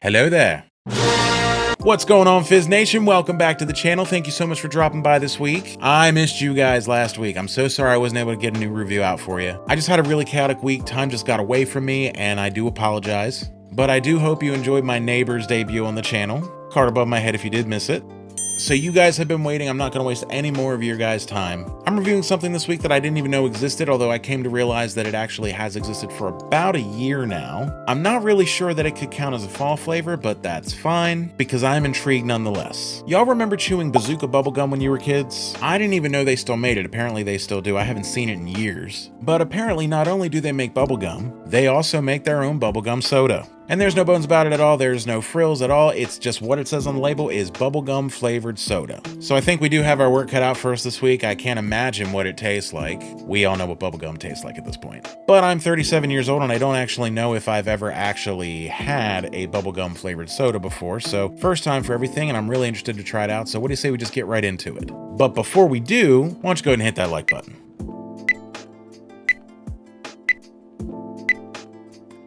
Hello there. What's going on, Fizz Nation? Welcome back to the channel. Thank you so much for dropping by this week. I missed you guys last week. I'm so sorry I wasn't able to get a new review out for you. I just had a really chaotic week. Time just got away from me, and I do apologize. But I do hope you enjoyed my neighbor's debut on the channel. Card above my head if you did miss it. So you guys have been waiting. I'm not going to waste any more of your guys' time. I'm reviewing something this week that I didn't even know existed, although I came to realize that it actually has existed for about a year now. I'm not really sure that it could count as a fall flavor, but that's fine, because I'm intrigued nonetheless. Y'all remember chewing Bazooka bubblegum when you were kids? I didn't even know they still made it. Apparently they still do. I haven't seen it in years. But apparently not only do they make bubblegum, they also make their own bubblegum soda. And there's no bones about it at all. There's no frills at all. It's just what it says on the label is bubblegum flavored soda. So I think we do have our work cut out for us this week. I can't imagine what it tastes like. We all know what bubblegum tastes like at this point. But I'm 37 years old and I don't actually know if I've ever actually had a bubblegum flavored soda before. So first time for everything, and I'm really interested to try it out. So what do you say we just get right into it? But before we do, why don't you go ahead and hit that like button.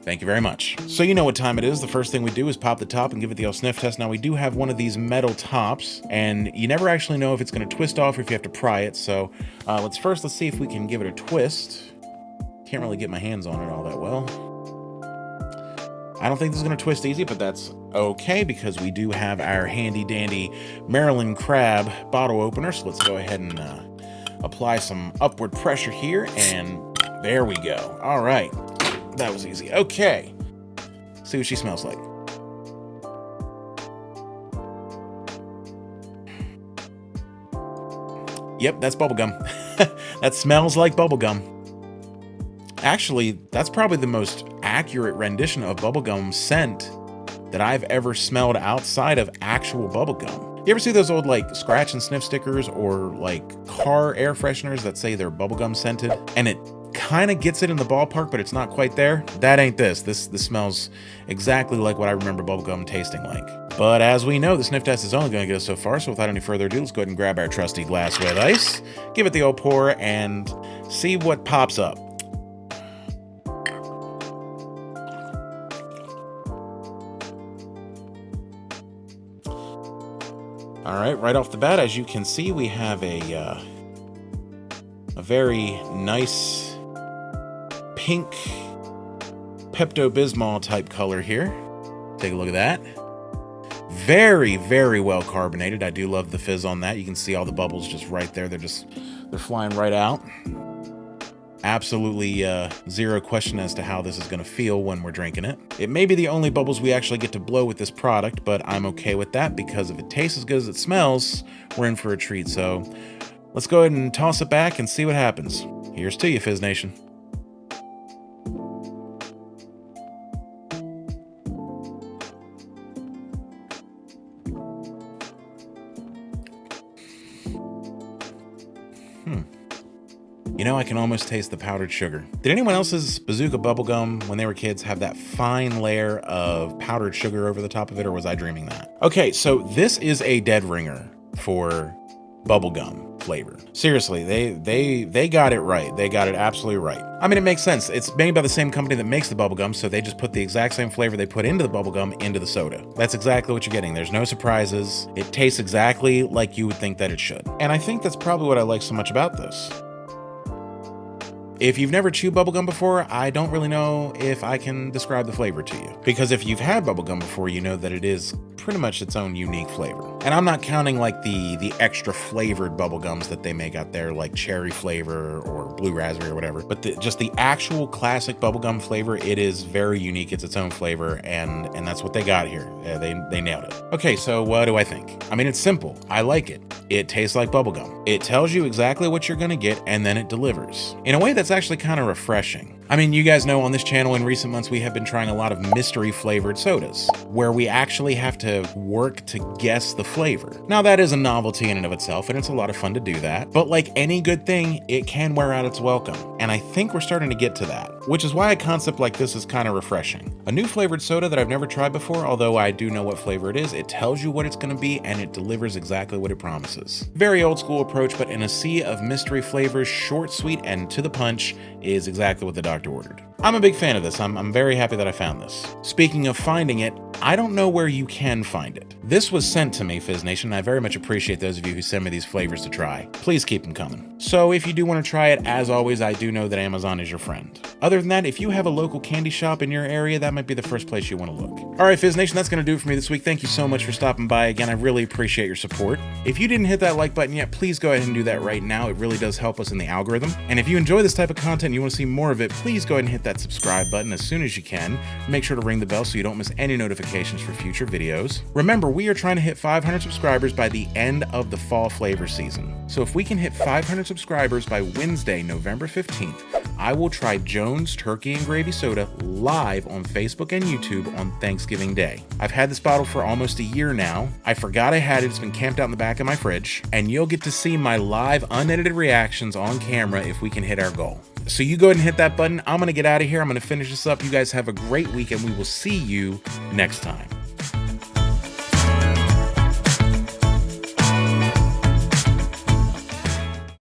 Thank you very much. So you know what time it is. The first thing we do is pop the top and give it the old sniff test. Now we do have one of these metal tops, and you never actually know if it's going to twist off or if you have to pry it. So let's see if we can give it a twist. Can't really get my hands on it all that well. I don't think this is going to twist easy, but that's okay because we do have our handy dandy Maryland Crab bottle opener. So let's go ahead and apply some upward pressure here, and there we go. All right. That was easy. Okay. See what she smells like. Yep, that's bubblegum. That smells like bubblegum. Actually, that's probably the most accurate rendition of bubblegum scent that I've ever smelled outside of actual bubblegum. You ever see those old like scratch and sniff stickers or like car air fresheners that say they're bubblegum scented and it kind of gets it in the ballpark, but it's not quite there? That ain't this. This smells exactly like what I remember bubblegum tasting like. But as we know, the sniff test is only going to get us so far, so without any further ado, let's go ahead and grab our trusty glass with ice, give it the old pour, and see what pops up. All right, right off the bat, as you can see, we have a very nice pink Pepto-Bismol type color here. Take a look at that. Very, very well carbonated. I do love the fizz on that. You can see all the bubbles just right there. They're flying right out. Absolutely zero question as to how this is going to feel when we're drinking it. It may be the only bubbles we actually get to blow with this product, but I'm okay with that because if it tastes as good as it smells, we're in for a treat. So let's go ahead and toss it back and see what happens. Here's to you, Fizz Nation. You know, I can almost taste the powdered sugar. Did anyone else's Bazooka bubblegum when they were kids have that fine layer of powdered sugar over the top of it, or was I dreaming that? Okay, so this is a dead ringer for bubblegum flavor. Seriously, they got it right. They got it absolutely right. I mean, it makes sense. It's made by the same company that makes the bubblegum, so they just put the exact same flavor they put into the bubblegum into the soda. That's exactly what you're getting. There's no surprises. It tastes exactly like you would think that it should. And I think that's probably what I like so much about this. If you've never chewed bubblegum before, I don't really know if I can describe the flavor to you. Because if you've had bubblegum before, you know that it is pretty much its own unique flavor. And I'm not counting like the extra flavored bubblegums that they make out there, like cherry flavor or blue raspberry or whatever. But just the actual classic bubblegum flavor, it is very unique. It's its own flavor, and that's what they got here. They nailed it. Okay, so what do I think? I mean, it's simple. I like it. It tastes like bubblegum. It tells you exactly what you're gonna get, and then it delivers. In a way that's actually kind of refreshing. I mean, you guys know on this channel in recent months, we have been trying a lot of mystery flavored sodas, where we actually have to work to guess the flavor. Now that is a novelty in and of itself, and it's a lot of fun to do that. But like any good thing, it can wear out its welcome. And I think we're starting to get to that, which is why a concept like this is kind of refreshing. A new flavored soda that I've never tried before, although I do know what flavor it is, it tells you what it's gonna be and it delivers exactly what it promises. Very old school approach, but in a sea of mystery flavors, short, sweet, and to the punch is exactly what the doctor ordered. I'm a big fan of this. I'm very happy that I found this. Speaking of finding it, I don't know where you can find it. This was sent to me, Fizz Nation, and I very much appreciate those of you who send me these flavors to try. Please keep them coming. So if you do want to try it, as always, I do know that Amazon is your friend. Other than that, if you have a local candy shop in your area, that might be the first place you want to look. All right, Fizz Nation, that's going to do it for me this week. Thank you so much for stopping by again. I really appreciate your support. If you didn't hit that like button yet, please go ahead and do that right now. It really does help us in the algorithm. And if you enjoy this type of content and you want to see more of it, please go ahead and hit that subscribe button as soon as you can. Make sure to ring the bell so you don't miss any notifications for future videos. Remember, we are trying to hit 500 subscribers by the end of the fall flavor season. So if we can hit 500 subscribers by Wednesday, November 15th, I will try Jones Turkey and Gravy Soda live on Facebook and YouTube on Thanksgiving Day. I've had this bottle for almost a year now. I forgot I had it. It's been camped out in the back of my fridge, and you'll get to see my live unedited reactions on camera if we can hit our goal. So you go ahead and hit that button. I'm going to get out of here. I'm going to finish this up. You guys have a great week, and we will see you next time.